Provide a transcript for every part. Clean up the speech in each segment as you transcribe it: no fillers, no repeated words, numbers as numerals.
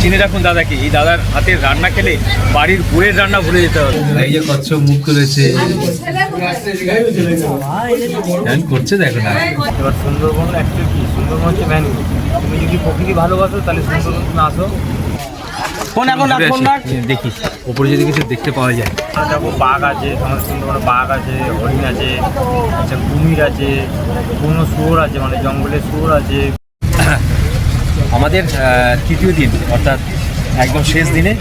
চিনে রাখুন দাদাকে, এই দাদার হাতের রান্না খেলে বাড়ির বউয়ের রান্না ভুলে যেতে হবে। এই যে কচ্ছপ মুখ তুলেছে, করছে দেখো না। এবার সুন্দরবন অ্যাকচুয়ালি কি, সুন্দরবন হচ্ছে ভ্যানু। তুমি যদি প্রকৃতি ভালোবাসো তাহলে সুন্দরবন তুমি আসো। দেখি ওপরে যদি কিছু দেখতে পাওয়া যায়। দেখো বাঘ আছে, আমাদের সুন্দরবনে বাঘ আছে, হরিণ আছে, আচ্ছা কুমির আছে, কোনো শুয়োর আছে, মানে জঙ্গলের শুয়োর আছে। আমাদের তৃতীয় দিন অর্থাৎ একদম শেষ দিনে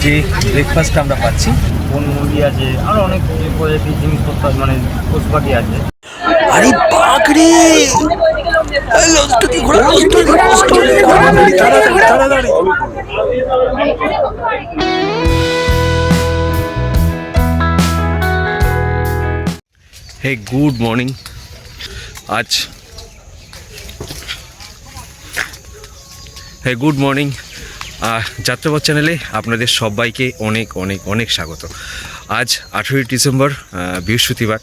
যে ব্রেকফাস্টটা আমরা পাচ্ছি, বন মুরগি আছে, আরও অনেক প্রজাতির জিনিসপত্র মানে পশু পাখি আছে। আরে বাঘরে হে good morning. Good morning Jatrapath চ্যানেলে আপনাদের সবাইকে অনেক অনেক অনেক স্বাগত। আজ 18 ডিসেম্বর বৃহস্পতিবার,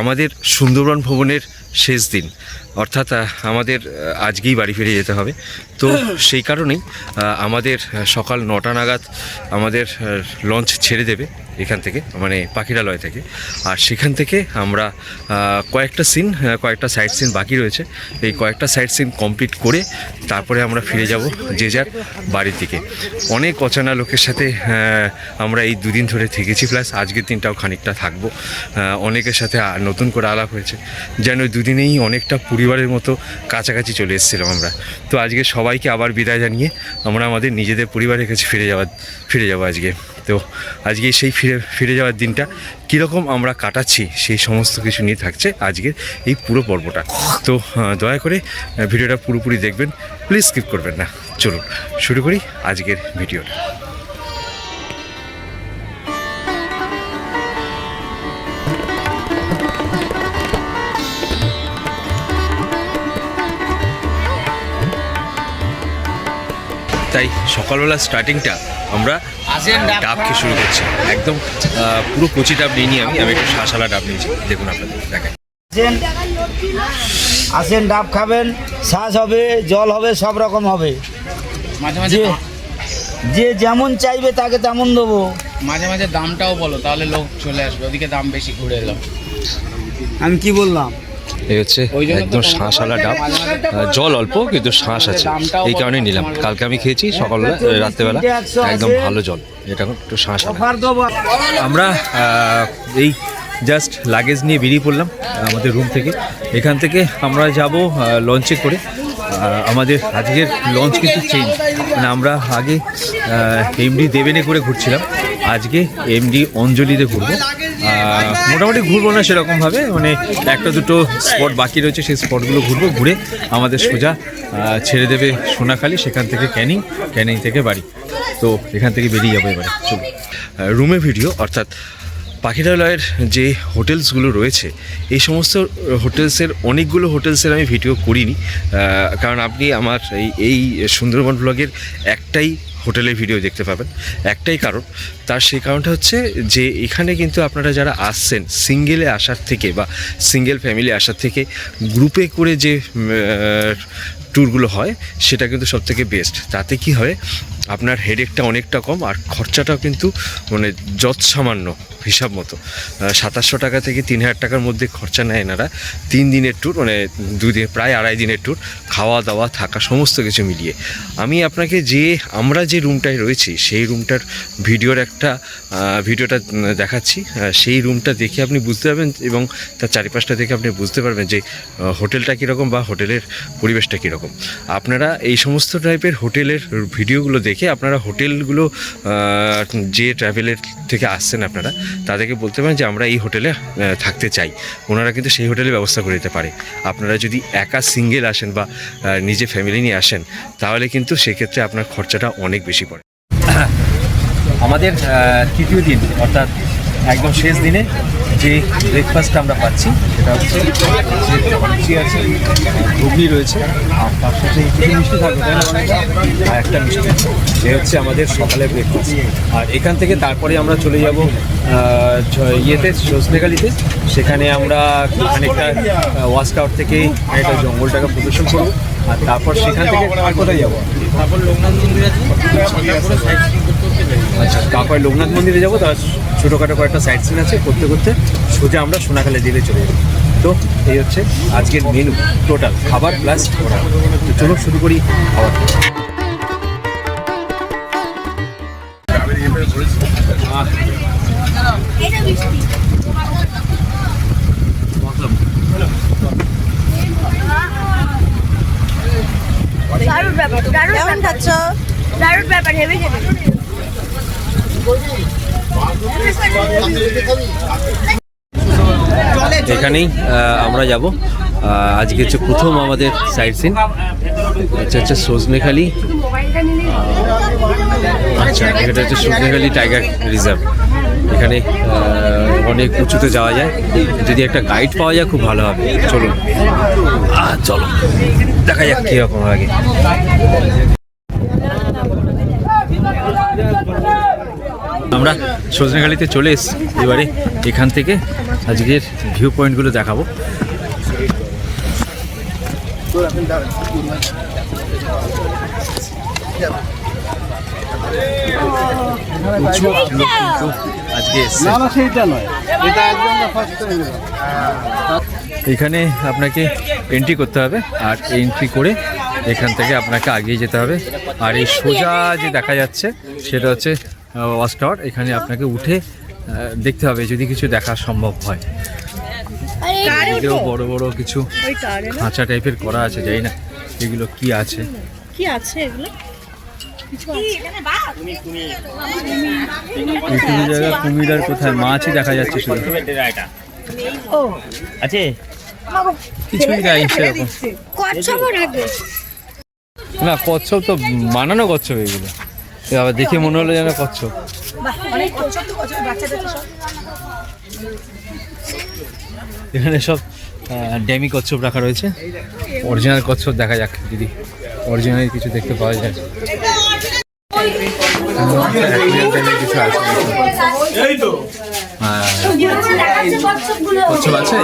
আমাদের সুন্দরবন ভ্রমণের শেষ দিন, অর্থাৎ আমাদের আজকেই বাড়ি ফিরে যেতে হবে। তো সেই কারণেই আমাদের সকাল 9টা নাগাদ আমাদের লঞ্চ ছেড়ে দেবে এখান থেকে, মানে পাখিরালয় থেকে। আর সেখান থেকে আমরা কয়েকটা সাইট সিন বাকি রয়েছে, এই কয়েকটা সাইট সিন কমপ্লিট করে তারপরে আমরা ফিরে যাব যে যার বাড়ির দিকে। অনেক অচেনা লোকের সাথে আমরা এই দুদিন ধরে থেকেছি, প্লাস আজকের দিনটাও খানিকটা থাকবো। অনেকের সাথে নতুন করে আলাপ হয়েছে, যেন দুদিনেই অনেকটা পরিবারের মতো কাছাকাছি চলে এসেছিলাম আমরা। তো আজকে সবাইকে আবার বিদায় জানিয়ে আমরা আমাদের নিজেদের পরিবারের কাছে ফিরে যাবো আজকে। তো আজকে সেই ফিরে যাওয়ার দিনটা কীরকম আমরা কাটাচ্ছি সেই সমস্ত কিছু নিয়ে থাকছে আজকের এই পুরো পর্বটা। তো দয়া করে ভিডিওটা পুরোপুরি দেখবেন, প্লিজ স্কিপ করবেন না। চলুন শুরু করি আজকের ভিডিওটা। তাই সকালবেলা স্টার্টিংটা আমরা ডাব খেয়ে শুরু করছি। একদম পুরো কচি ডাব নিয়ে আমি একটু শাঁসালা ডাব নিয়েছি, দেখুন আপনাদের দেখেন। আসেন, ডাব খাবেন, শ্বাস হবে, জল হবে, সব রকম হবে। মাঝে মাঝে যে যেমন চাইবে তাকে তেমন দেবো। মাঝে মাঝে দামটাও বলো, তাহলে লোক চলে আসবে। ওদিকে দাম বেশি, ঘুরে এলাম। আমি কি বললাম? এই হচ্ছে একদম শাঁসালা ডাব, জল অল্প কিন্তু শ্বাস আছে, এই কারণে নিলাম। কালকে আমি খেয়েছি সকালবেলা, রাত্রেবেলা, একদম ভালো জল, এটা একটু শাঁসালা। আমরা এই জাস্ট লাগেজ নিয়ে বেরিয়ে পড়লাম আমাদের রুম থেকে। এখান থেকে আমরা যাব লঞ্চে করে। আমাদের আজকের লঞ্চ কিন্তু চেঞ্জ, মানে আমরা আগে এমডি দেবেনে করে ঘুরছিলাম, আজকে এমডি অঞ্জলিতে ঘুরবো। মোটামুটি ঘুরবো না সেরকমভাবে, মানে একটা দুটো স্পট বাকি রয়েছে, সেই স্পটগুলো ঘুরবো। ঘুরে আমাদের সোজা ছেড়ে দেবে সোনাখালি, সেখান থেকে ক্যানিং থেকে বাড়ি। তো এখান থেকে বেরিয়ে যাবো এবারে। চলো রুমে ভিডিও, অর্থাৎ পাখিরালয়ের যে হোটেলসগুলো রয়েছে, এই সমস্ত অনেকগুলো হোটেলসের আমি ভিডিও করিনি, কারণ আপনি আমার এই সুন্দরবন ব্লগের একটাই হোটেলের ভিডিও দেখতে পাবেন। একটাই কারণ, তার সেই কারণটা হচ্ছে যে এখানে কিন্তু আপনারা যারা আসছেন সিঙ্গেলে আসার থেকে বা সিঙ্গেল ফ্যামিলি আসার থেকে গ্রুপে করে যে ট্যুরগুলো হয়, সেটা কিন্তু সবথেকে বেস্ট। তাতে কি হয়, আপনার হেডেকটা অনেকটা কম, আর খরচাটাও কিন্তু মানে যৎসামান্য হিসাব মতো। 2700 টাকা থেকে 3000 টাকার মধ্যে খরচা নেয় এনারা 3 দিনের ট্যুর, মানে 2 দিন, প্রায় 2.5 দিনের ট্যুর, খাওয়া দাওয়া থাকা সমস্ত কিছু মিলিয়ে। আমি আপনাকে আমরা যে রুমটায় রয়েছি সেই রুমটার ভিডিওটা দেখাচ্ছি। সেই রুমটা দেখে আপনি বুঝতে পারবেন, এবং তার চারিপাশটা দেখে আপনি বুঝতে পারবেন যে হোটেলটা কীরকম বা হোটেলের পরিবেশটা কীরকম। আপনারা এই সমস্ত টাইপের হোটেলের ভিডিওগুলো দেখে আপনারা হোটেলগুলো যে ট্রাভেলের থেকে আসছেন আপনারা তাদেরকে বলতে পারেন যে আমরা এই হোটেলে থাকতে চাই, ওনারা কিন্তু সেই হোটেলে ব্যবস্থা করে দিতে পারে। আপনারা যদি একা সিঙ্গেল আসেন বা নিজে ফ্যামিলি নিয়ে আসেন, তাহলে কিন্তু সেক্ষেত্রে আপনার খরচাটা অনেক বেশি পড়ে। আমাদের তৃতীয় দিন অর্থাৎ একদম শেষ দিনে যে ব্রেকফাস্টটা আমরা পাচ্ছি, সেটা হচ্ছে লুচি আছে, ঘুগনি রয়েছে, আর তার সাথে কিছু মিষ্টি থাকবে, তাই না? আর একটা মিষ্টি। এ হচ্ছে আমাদের সকালের ব্রেকফাস্ট। আর এখান থেকে তারপরে আমরা চলে যাব সজনেখালিতে। সেখানে আমরা খানিকটা ওয়াস্ক আউট থেকে একটা জঙ্গলটাকে প্রদর্শন করবো। আর তারপর সেখান থেকে আর কোথায় যাবো? তারপর লোকনাথ মন্দির আছে, তারপরে সাইড সিন করতে পেরে আচ্ছা, তারপরে লোকনাথ মন্দিরে যাবো, তার ছোটোখাটো কয়েকটা সাইট সিন আছে, করতে করতে সোজা আমরা সোনাখালি জেলে চলে যাবো। তো এই হচ্ছে আজকের মেনু, টোটাল খাবার প্লাস ঘোরা। তো চলো শুরু করি খাবার। দারুণ ব্যাপার, দারুণ খাচ্ছ, দারুণ ব্যাপার, হেভি খেতে। এখানেই আমরা যাব। আজকে হচ্ছে প্রথম আমাদের সাইট সিন। আচ্ছা সজনেখালি। আচ্ছা, এটা হচ্ছে সজনেখালি টাইগার রিজার্ভ। এখানে অনেক উঁচুতে যাওয়া যায়, যদি একটা গাইড পাওয়া যায় খুব ভালো হবে। চলুন চলো দেখা যাক কীরকম আগে। আমরা সজনেখালিতে চলে এসেছি, এবারে এখান থেকে আজকের ভিউ পয়েন্টগুলো দেখাবো। আজকে এখানে আপনাকে এন্ট্রি করতে হবে, আর এন্ট্রি করে এখান থেকে আপনাকে আগিয়ে যেতে হবে। আর এই সোজা যে দেখা যাচ্ছে সেটা হচ্ছে ওয়াচ টাওয়ার। এখানে আপনাকে উঠে দেখতে হবে যদি কিছু দেখা সম্ভব হয়। এগুলো বড় বড় কিছু খাঁচা টাইপের করা আছে, জানি না এগুলো কি আছে। কি আছে এগুলো? জায়গা কুমির আর কোথায় মাছই দেখা যাচ্ছে শুধু। আছে কিছুই নাই সেরকম। না, কচ্ছপ তো বানানো কচ্ছপ এগুলো। আবার দেখে মনে হলো যেন কচ্ছপ। এখানে সব ড্যামি কচ্ছপ রাখা রয়েছে। অরিজিনাল কচ্ছপ দেখা যাক যদি অরিজিনাল কিছু দেখতে পাওয়া যায়। কিছু আছে, কচ্ছপ আছে।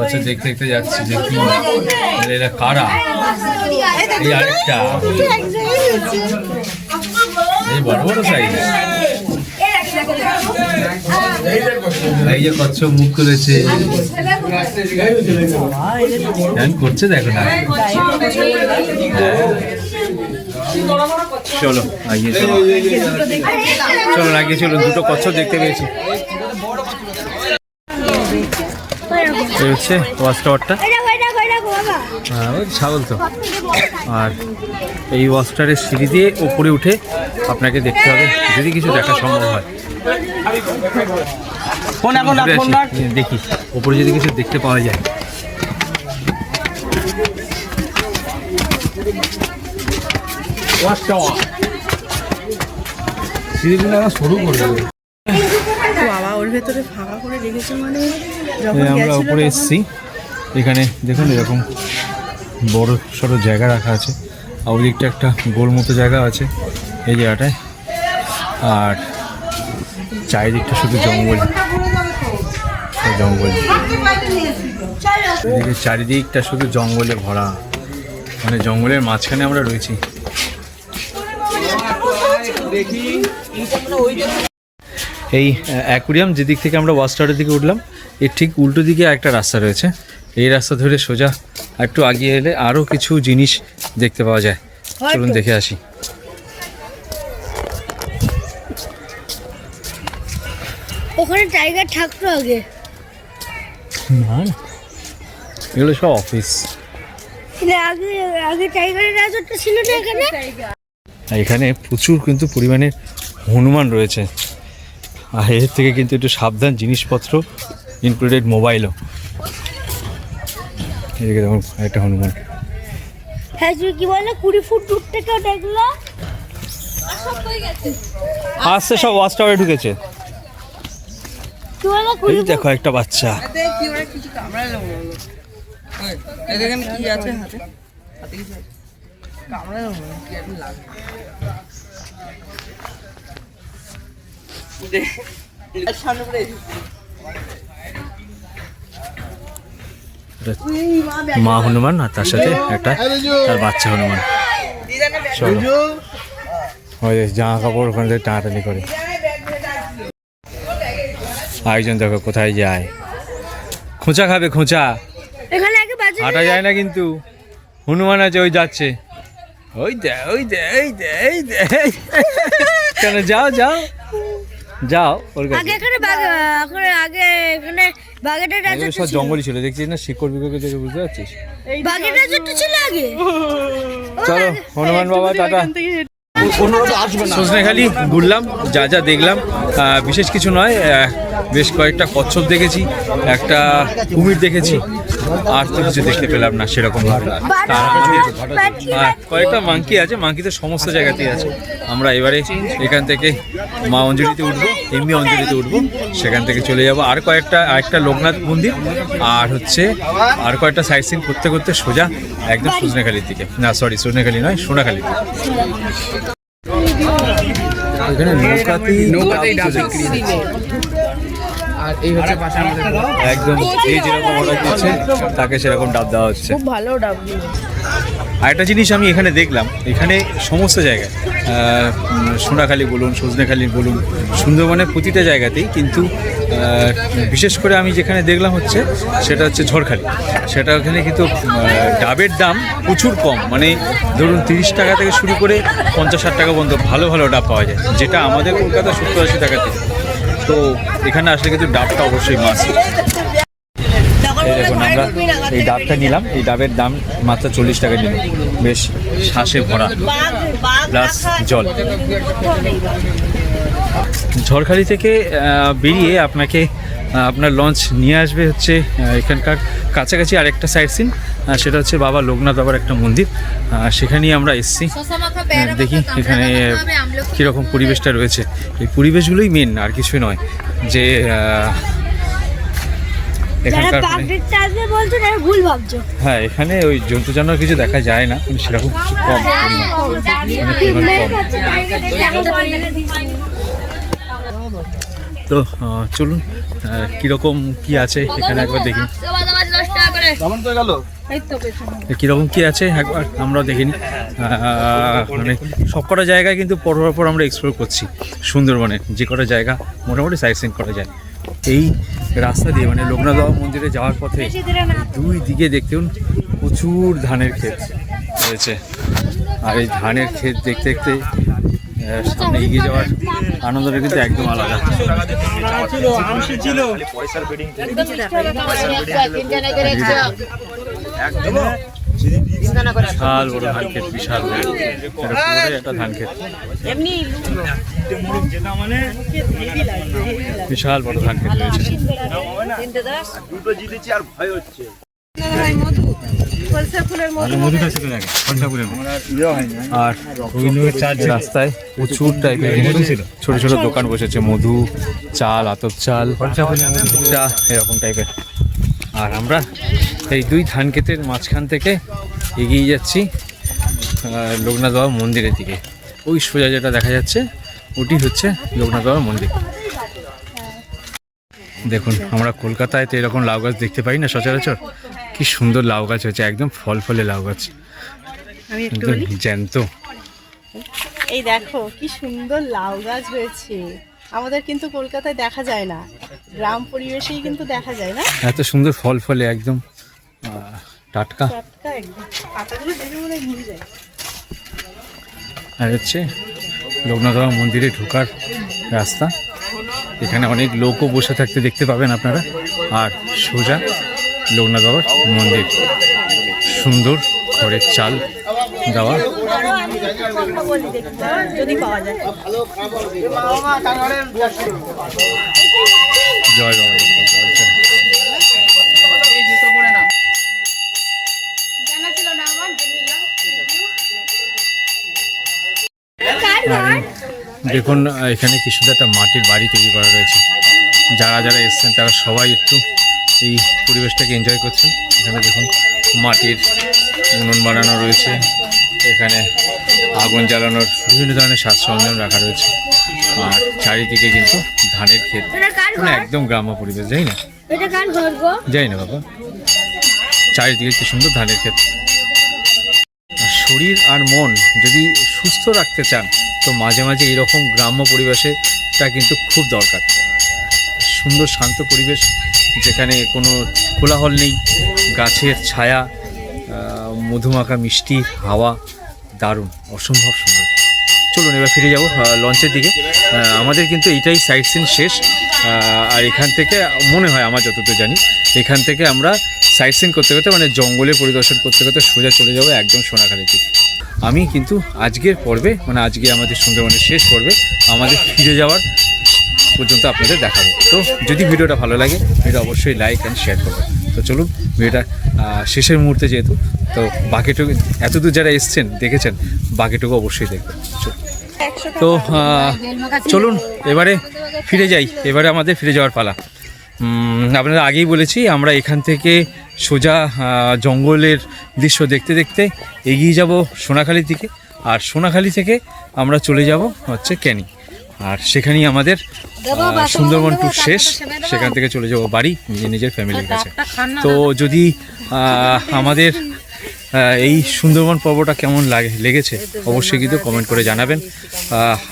আচ্ছা, দেখতে দেখতে যাচ্ছি দেখি এরা কারা। এই আরেকটা, এই বড় বড় সাইজ। এই যে কচ্ছপ মুখ করেছে, করছে দেখো না। চলো আগিয়ে চলো, চলো আগিয়ে চলো। দুটো কচ্ছপ দেখতে পেয়েছি। এই হচ্ছে ওয়াচ টাওয়ারটা। হ্যাঁ, ছাগল তো। আর এই ওয়াচ টাওয়ারের সিঁড়ি দিয়ে উপরে উঠে আপনাকে দেখতে হবে যদি কিছু দেখা সম্ভব হয়। দেখি উপরে যদি কিছু দেখতে পাওয়া যায়। সিঁড়িগুলো আমরা শুরু করে দেবো। বাবা ওর ভেতরে ফাঁকা করে রেখেছে, মানে আমরা উপরে এসেছি। এখানে দেখুন এরকম বড় সড়ো জায়গা রাখা আছে, আর ওদিকটা একটা গোল মতো জায়গা আছে এই জায়গাটায়। আর চারিদিকটা শুধু জঙ্গল জঙ্গল, এদিকে চারিদিকটা শুধু জঙ্গলে ভরা, মানে জঙ্গলের মাঝখানে আমরা রয়েছি। এই অ্যাকুরিয়াম যেদিক থেকে আমরা ওয়াচ টাওয়ারের দিকে উঠলাম, এর ঠিক উল্টো দিকে একটা রাস্তা রয়েছে। এই রাস্তা ধরে সোজা একটু আগিয়ে এলে আরও কিছু জিনিস দেখতে পাওয়া যায়। চলুন দেখে আসি। ওখানে টাইগার থাকতো আগে। না, এগুলো সব অফিস। আগে আগে টাইগারের রাজত্ব ছিল না এখানে। এখানে প্রচুর কিন্তু পরিমাণে হনুমান রয়েছে, আর এর থেকে কিন্তু একটু সাবধান, জিনিসপত্র ইনক্লুডেড মোবাইলও। এদিকে দেখুন একটা হনুমান। হ্যাঁ, কি বলে 20 ফুট দূর থেকে দেখলো। আসছে সব ওয়াচ টাওয়ারে ঢুকেছে। এই দেখো একটা বাচ্চা। মা হনুমান আর তার সাথে একটা তার বাচ্চা হনুমান। চলো ওই জামা কাপড় ওখানে থেকে টানাটানি করে। আরেকজন দেখো কোথায় যায়, খোঁচা খাবে খোঁচা, এখানে আগে বাজে হাঁটা যায় না কিন্তু। হনুমান আছে ওই যাচ্ছে, ওই দে ওই দে এই দে এই দে। কেন যাও যাও যাও ওর কাছে। আগে এখানে বাঘ আগে এখানে বাঘের আগে রাজত্ব সব ছিল। জঙ্গলই ছিল, দেখছিস না শিকড় বিকড় দেখে বুঝতে পারছিস। বাঘের রাজত্ব ছিল আগে। চলো হনুমান বাবা টাটা। সজনেখালি ঘুরলাম, যা যা দেখলাম বিশেষ কিছু নয়। বেশ কয়েকটা কচ্ছপ দেখেছি, একটা কুমির দেখেছি, আর তো কিছু দেখতে পেলাম না সেরকম ভাবে। আর কয়েকটা মাংকি আছে, মাংকি তো সমস্ত জায়গাতেই আছে। আমরা এবারে এখান থেকে মা অঞ্জলিতে উঠবো, এমনি অঞ্জলিতে উঠবো, সেখান থেকে চলে যাব আর আরেকটা লোকনাথ মন্দির, আর হচ্ছে আর কয়েকটা সাইট সিন করতে করতে সোজা একদম সজনেখালির দিকে, না সরি সজনেখালি নয় সোনাখালির দিকে। এখানে নৌকাতেই ডাব বিক্রি হচ্ছে। আর এই হচ্ছে পাশের মধ্যে একদম এই যেরকম অর্ডার করছে তাকে সেরকম ডাব দেওয়া হচ্ছে। খুব ভালো ডাব। আরেকটা জিনিস আমি এখানে দেখলাম, এখানে সমস্ত জায়গায় সোনাখালি বলুন, সজনেখালি বলুন, সুন্দরবনের প্রতিটা জায়গাতেই কিন্তু বিশেষ করে আমি যেখানে দেখলাম হচ্ছে সেটা হচ্ছে ঝড়খালি। সেটা ওখানে কিন্তু ডাবের দাম প্রচুর কম, মানে ধরুন 30 টাকা থেকে শুরু করে 50-60 টাকা পর্যন্ত ভালো ভালো ডাব পাওয়া যায়, যেটা আমাদের কলকাতা 70-80 টাকা থেকে। তো এখানে আসলে কিন্তু ডাবটা অবশ্যই মাস্ট। এই দেখুন আমরা এই ডাবটা নিলাম, এই ডাবের দাম মাত্র 40 টাকা নিল, বেশ শ্বাসে ভরা প্লাস জল। ঝড়খালি থেকে বেরিয়ে আপনার লঞ্চ নিয়ে আসবে হচ্ছে এখানকার কাছাকাছি আরেকটা সাইট সিন, সেটা হচ্ছে বাবা লোকনাথ বাবার একটা মন্দির, সেখানেই আমরা এসেছি। দেখি এখানে কীরকম পরিবেশটা রয়েছে। এই পরিবেশগুলোই মেন, আর কিছুই নয়। যে এখানকার ভুল ভাবছো। হ্যাঁ এখানে ওই জন্তু জানোয়ার কিছু দেখা যায় না, কিন্তু সেরকম কিছু কম পরিমাণ, কম। তো চলুন কীরকম কি আছে এখানে একবার দেখি, কীরকম কি আছে একবার আমরাও দেখিনি। মানে সব কটা জায়গায় কিন্তু পর আমরা এক্সপ্লোর করছি সুন্দরবনে, যে কটা জায়গা মোটামুটি সাইট সিন করা যায়। এই রাস্তা দিয়ে মানে লোকনাথ বাবা মন্দিরে যাওয়ার পথে দুই দিকে দেখতেন প্রচুর ধানের ক্ষেত রয়েছে, আর এই ধানের ক্ষেত দেখতে দেখতে সামনে এগিয়ে যাওয়ার আনন্দটা কিন্তু একদম আলাদা। বিশাল বড় ধান ক্ষেত, বিশাল বড় একটা ধান ক্ষেত, বিশাল বড় ধান ক্ষেত রয়েছে। আর রাস্তায় প্রচুর টাইপের ছোট ছোট দোকান বসেছে, মধু, চাল, আতপ চাল, চা, এরকম টাইপের। আর আমরা এই দুই ধান ক্ষেতের মাঝখান থেকে এগিয়ে যাচ্ছি লোকনাথ বাবা মন্দিরের দিকে। ওই সোজা যেটা দেখা যাচ্ছে ওটি হচ্ছে লোকনাথ বাবা মন্দির। দেখুন আমরা কলকাতায় তো এরকম লাউ গাছ দেখতে পাই না সচরাচর, কি সুন্দর লাউ গাছ হয়েছে, একদম ফল ফলে লাউ গাছ, একদম জ্যান্ত। এই দেখো কি সুন্দর লাউ গাছ হয়েছে, আমাদের কিন্তু কলকাতায় দেখা যায় না, গ্রাম পরিবেশেই কিন্তু দেখা যায় না। এত সুন্দর ফল ফলে একদম টাটকা, টাটকা একদম, পাতাগুলো দেখে মনে হয় ঘুরে যায়। আর হচ্ছে লোকনাথ বাবা মন্দিরে ঢোকার রাস্তা, এখানে অনেক লোকও বসে থাকতে দেখতে পাবেন আপনারা। আর সোজা লোকনাথ বাবার মন্দির, সুন্দর খড়ের চাল দেওয়া, যদি পাওয়া যায়। জয় বাবা। দেখুন এখানে কি সুন্দর একটা মাটির বাড়ি তৈরি করা রয়েছে, যারা যারা এসছেন তারা সবাই একটু এই পরিবেশটাকে এনজয় করছেন। এখানে দেখুন মাটির উনুন বানানো রয়েছে, এখানে আগুন জ্বালানোর বিভিন্ন ধরনের সাজ সরঞ্জাম রাখা রয়েছে, আর চারিদিকে কিন্তু ধানের ক্ষেত, মানে একদম গ্রাম্য পরিবেশ। যাই না এটা কার ঘর গো? যাই না বাবা, চারিদিকে কি সুন্দর ধানের ক্ষেত। শরীর আর মন যদি সুস্থ রাখতে চান তো মাঝে মাঝে এরকম গ্রাম্য পরিবেশেটা কিন্তু খুব দরকার। সুন্দর শান্ত পরিবেশ যেখানে কোনো কোলাহল নেই, গাছের ছায়া, মধুমাখা মিষ্টি হাওয়া, দারুণ, অসম্ভব সুন্দর। চলুন এবার ফিরে যাব লঞ্চের দিকে। আমাদের কিন্তু এইটাই সাইট সিন শেষ, আর এখান থেকে মনে হয়, আমার যতদূর জানি, এখান থেকে আমরা সাইট সিন করতে করতে মানে জঙ্গলে পরিদর্শন করতে করতে সোজা চলে যাবো একদম সোনাখালি দিকে। আমি কিন্তু আজকের পর্বে, মানে আজকে আমাদের সুন্দরবনের শেষ পর্বে আমাদের ফিরে যাওয়ার পর্যন্ত আপনাদের দেখাবো। তো যদি ভিডিওটা ভালো লাগে ভিডিও অবশ্যই লাইক অ্যান্ড শেয়ার করবেন। তো চলুন, ভিডিওটা শেষের মুহূর্তে যেহেতু, তো বাকিটুকু এতদূর যারা এসছেন দেখেছেন, বাকিটুকু অবশ্যই দেখবেন। তো চলুন এবারে ফিরে যাই, এবারে আমাদের ফিরে যাওয়ার পালা। আপনারা আগেই বলেছি আমরা এখান থেকে সোজা জঙ্গলের দৃশ্য দেখতে দেখতে এগিয়ে যাব সোনাখালির দিকে, আর সোনাখালি থেকে আমরা চলে যাব হচ্ছে ক্যানিং, আর সেখানেই আমাদের সুন্দরবন ট্যুর শেষ। সেখান থেকে চলে যাব বাড়ি নিজের ফ্যামিলির কাছে। তো যদি আমাদের এই সুন্দরবন পর্বটা কেমন লেগেছে অবশ্যই কিন্তু কমেন্ট করে জানাবেন।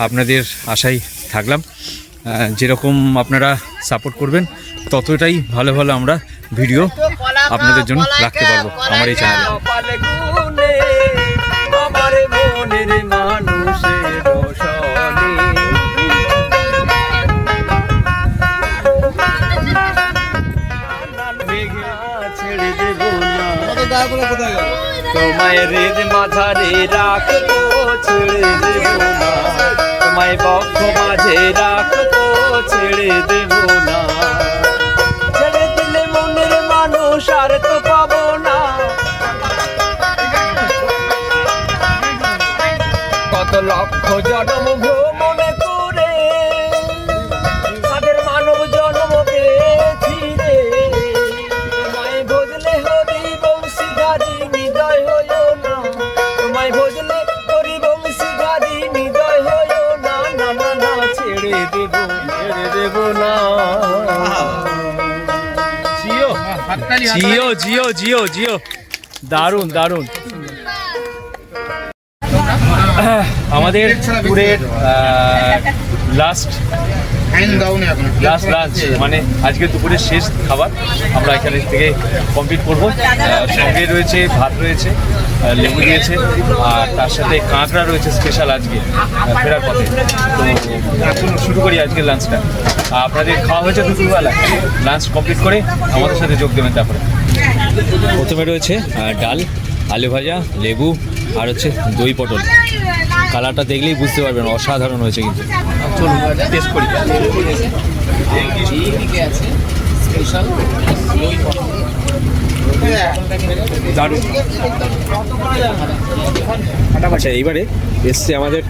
আপনাদের আশায় থাকলাম, যেরকম আপনারা সাপোর্ট করবেন ততটাই ভালো ভালো আমরা ভিডিও আপনাদের জন্য রাখতে পারবো আমার এই চ্যানেলে। তোমায় রেদ মাঝারে রাখবো, ছেড়ে দেব না, তোমায় বক্ষ মাঝে রাখবো, ছেড়ে দেব না। ছেড়ে দিলে মনের মানুষ আর তো পাবো না। কত লক্ষ জন্ম ভ্রমণে করে তাদের মানব জন্ম পেয়েছি রে। তোমায় ভজলে হরি বংশীধারী হৃদয় হইও না, তোমায় ভজলে হরি বংশীধারী হৃদয় হইও না, না না না, ছেড়ে দেব না। জিও জিও জিও জিও জিও, দারুণ দারুণ। আমাদের ট্যুরের লাস্ট লাঞ্চ, মানে আজকে দুপুরের শেষ খাবার আমরা এখানে থেকে কমপ্লিট করবো। সঙ্গে রয়েছে ভাত, রয়েছে লেবু দিয়েছে, আর তার সাথে কাঁকড়া রয়েছে স্পেশাল আজকে ফেরার পথে। তো শুরু করি আজকের লাঞ্চটা। আপনাদের খাওয়া হয়েছে দুপুরবেলা, লাঞ্চ কমপ্লিট করে আমাদের সাথে যোগ দেবেন। তারপরে প্রথমে রয়েছে ডাল, আলু ভাজা, লেবু, আর হচ্ছে দই পটল। কালারটা দেখলেই বুঝতে পারবেন অসাধারণ হয়েছে কিন্তু। চলুন টেস্ট করি। দারুণ। আচ্ছা, এইবারে এসছে আমাদের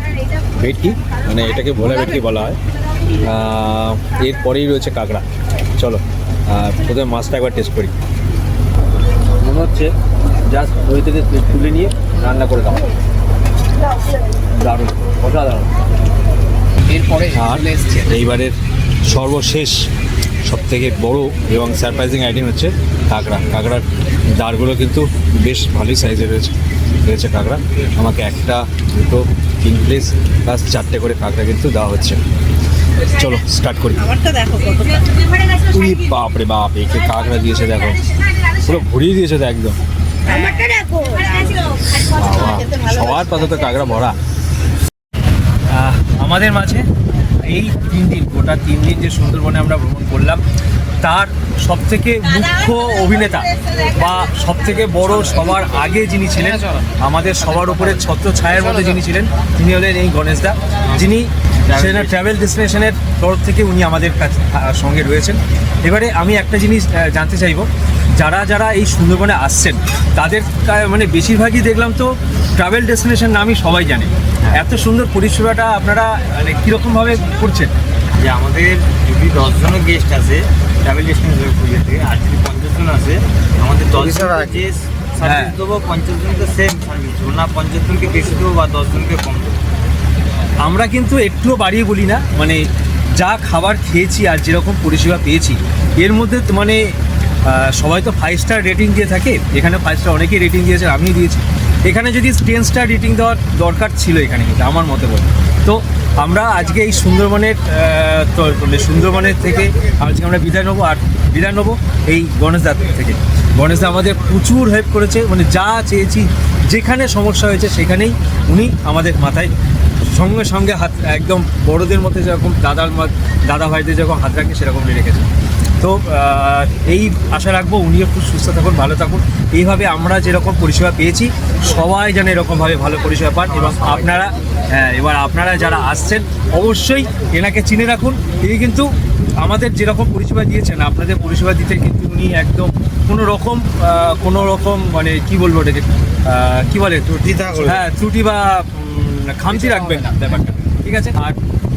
ভেটকি, মানে এটাকে ভোলা ভেটকি বলা হয়। এরপরেই রয়েছে কাঁকড়া। চলো প্রথমে মাছটা একবার টেস্ট করি। মনে হচ্ছে জাস্ট দই থেকে তুলে নিয়ে রান্না করে খাওয়া। দারুণ, অসাধারণ। এরপরে আর এইবারের সর্বশেষ সবথেকে বড় এবং সারপ্রাইজিং আইটেম হচ্ছে কাঁকড়া। কাঁকড়ার দাঁড়গুলো কিন্তু বেশ ভালোই সাইজের রয়েছে কাঁকড়া। আমাকে একটা, দুটো, 3 প্লেস প্লাস 4টে করে কাঁকড়া কিন্তু দেওয়া হচ্ছে। চলো স্টার্ট করি। বাপ রে বাপ, একে কাঁকড়া দিয়েছে দেখো, পুরো ভরিয়ে দিয়েছে তো একদম। সবার পাশে তো কাঁকড়া ভরা। আমাদের মাঝে এই 3 দিন, গোটা 3 দিন যে সুন্দরবনে আমরা ভ্রমণ করলাম, তার সবথেকে মুখ্য অভিনেতা বা সবথেকে বড় সবার আগে যিনি ছিলেন, আমাদের সবার উপরে ছত্র ছায়ার মধ্যে যিনি ছিলেন, তিনি হলেন এই গণেশদা, যিনি ট্রাভেল ডেস্টিনেশনের তরফ থেকে উনি আমাদের সঙ্গে রয়েছেন। এবারে আমি একটা জিনিস জানতে চাইব, যারা যারা এই সুন্দরবনে আসছেন তাদের মানে বেশিরভাগই দেখলাম তো ট্রাভেল ডেস্টিনেশন নামই সবাই জানে। এত সুন্দর পরিষেবাটা আপনারা মানে কীরকমভাবে করছেন? যে আমাদের যদি 10 জনের গেস্ট আসে ট্রাভেল ডেস্টিনেশন পুরুলিয়া থেকে, আর যদি 50 জন আসে আমাদের 10 জনের যে সার্ভিস দেবো 50 জনকে সেম সার্ভিস দেবো, না 50 জনকে বেশি দেবো বা 10 জনকে কম দেবো। আমরা কিন্তু একটুও বাড়িয়ে বলি না, মানে যা খাবার খেয়েছি আর যেরকম পরিষেবা পেয়েছি এর মধ্যে মানে সবাই তো 5 স্টার রেটিং দিয়ে থাকে, এখানে 5 স্টার অনেকেই রেটিং দিয়েছে, আমি দিয়েছি। এখানে যদি 10 স্টার রেটিং দেওয়ার দরকার ছিল এখানে, কিন্তু আমার মতে বলে। তো আমরা আজকে এই সুন্দরবনের থেকে আজকে আমরা বিদায় নেবো এই গণেশদার থেকে। গণেশদা আমাদের প্রচুর হেল্প করেছে, মানে যা চেয়েছি, যেখানে সমস্যা হয়েছে সেখানেই উনি আমাদের মাথায় সঙ্গে সঙ্গে হাত, একদম বড়দের মধ্যে যেরকম দাদা ভাইদের যেরকম হাত রাখে সেরকম রেখেছে। তো এই আশা রাখবো উনিও খুব সুস্থ থাকুন, ভালো থাকুন। এইভাবে আমরা যেরকম পরিষেবা পেয়েছি সবাই যেন এরকমভাবে ভালো পরিষেবা পান। এবং আপনারা যারা আসছেন অবশ্যই এনাকে চিনে রাখুন। তিনি কিন্তু আমাদের যেরকম পরিষেবা দিয়েছেন, আপনাদের পরিষেবা দিতে কিন্তু উনি একদম কোনো রকম মানে কি বলবো ওটাকে, কি বলে ত্রুটি বা খামতি রাখবেন না ব্যাপারটা, ঠিক আছে। আর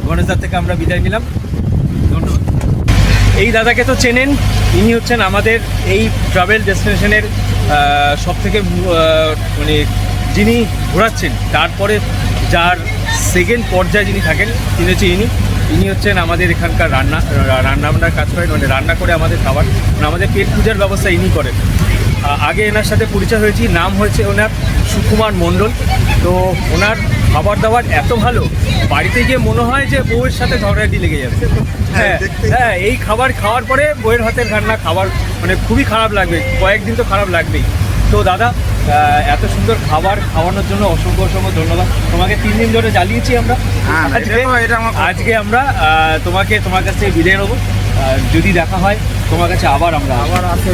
গণেশদার থেকে আমরা বিদায় নিলাম, ধন্যবাদ। এই দাদাকে তো চেনেন, ইনি হচ্ছেন আমাদের এই ট্রাভেল ডেস্টিনেশনের সবথেকে মানে যিনি ঘোরাচ্ছেন, তারপরে যার সেকেন্ড পর্যায়ে যিনি থাকেন তিনি হচ্ছে ইনি হচ্ছেন আমাদের এখানকার রান্নার কাজ করেন, মানে রান্না করে আমাদের খাবার, মানে আমাদের পেট পূজার ব্যবস্থা ইনি করেন। আগে এনার সাথে পরিচয় হয়েছি, নাম হয়েছে ওনার সুকুমার মণ্ডল। তো ওনার খাবার দাবার এত ভালো, বাড়িতে গিয়ে মনে হয় যে বউয়ের সাথে ঝগড়াটি লেগে যাবে। হ্যাঁ, এই খাবার খাওয়ার পরে বউয়ের হাতের রান্না খাবার মানে খুবই খারাপ লাগবে, কয়েকদিন তো খারাপ লাগবেই। তো দাদা, এত সুন্দর খাবার খাওয়ানোর জন্য অসংখ্য ধন্যবাদ। তোমাকে 3 দিন ধরে জ্বালিয়েছি আমরা, আজকে আমরা তোমার কাছ থেকে বিদায় নেবো। যদি দেখা হয় তোমার কাছে আবার আসো,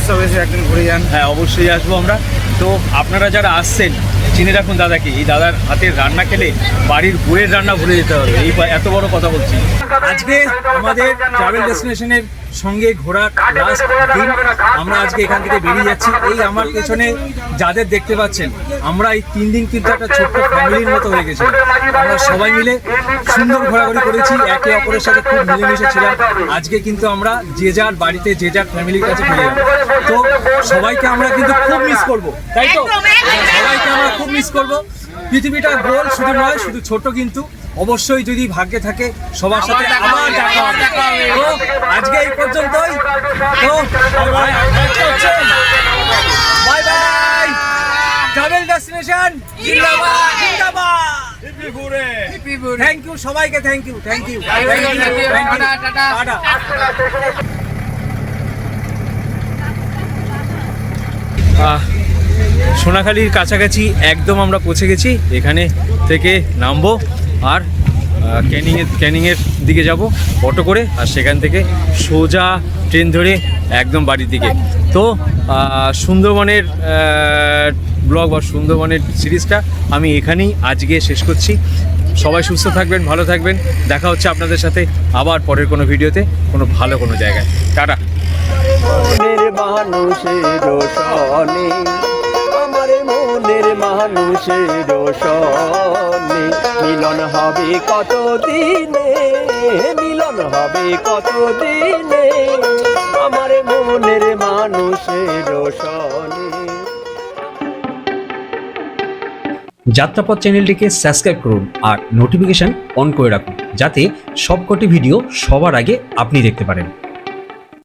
সব এসে একদিন ঘুরে যান। হ্যাঁ, অবশ্যই আসবো আমরা। তো আপনারা যারা আসছেন চিনে রাখুন দাদাকে, এই দাদার হাতের রান্না খেলে বাড়ির বউয়ের রান্না ভুলে যেতে হবে, এই এত বড় কথা বলছি। আজকে আমাদের ট্রাভেল ডেস্টিনেশনের সঙ্গে ঘোরার লাস্ট দিন, আমরা আজকে এখান থেকে বেরিয়ে যাচ্ছি। এই আমার পেছনে যাদের দেখতে পাচ্ছেন, আমরা এই 3 দিন কিন্তু একটা ছোট্ট ফ্যামিলির মতো হয়ে গেছি। আমরা সবাই মিলে সুন্দর ঘোরাঘুরি করেছি, একে অপরের সাথে খুব মিলেমিশে ছিলাম। আজকে কিন্তু আমরা যে যার বাড়িতে যে যার ফ্যামিলির কাছে ফিরে যাবো। তো সবাইকে আমরা কিন্তু খুব মিস করবো, তাই তো? সবাইকে আমরা খুব মিস করবো। পৃথিবীটা গোল শুধু নয়, শুধু ছোট, কিন্তু অবশ্যই যদি ভাগ্যে থাকে সবার সাথে আবার দেখা হবে। তো আজকে এই পর্যন্তই। তো বাই বাই। ট্রাভেল ডেস্টিনেশন জিন্দাবাদ, জিন্দাবাদ। থ্যাংক ইউ সবাইকে, থ্যাংক ইউ। সোনাখালীর কাছাকাছি একদম আমরা পৌঁছে গেছি। এখানে থেকে নামবো আর ক্যানিংয়ের দিকে যাব অটো করে, আর সেখান থেকে সোজা ট্রেন ধরে একদম বাড়ির দিকে। তো সুন্দরবনের ব্লগ বা সুন্দরবনের সিরিজটা আমি এখানেই আজকে শেষ করছি। সবাই সুস্থ থাকবেন, ভালো থাকবেন। দেখা হচ্ছে আপনাদের সাথে আবার পরের কোনো ভিডিওতে, কোনো ভালো কোনো জায়গায়। টাটা। মনের মানুষের সনে মিলন হবে কত দিনে, মিলন হবে কত দিনে, আমার মনের মানুষের সনে। যাত্রাপথ চ্যানেলটিকে সাবস্ক্রাইব করুন আর নোটিফিকেশন অন করে রাখুন, যাতে সবকটি ভিডিও সবার আগে আপনি দেখতে পারেন।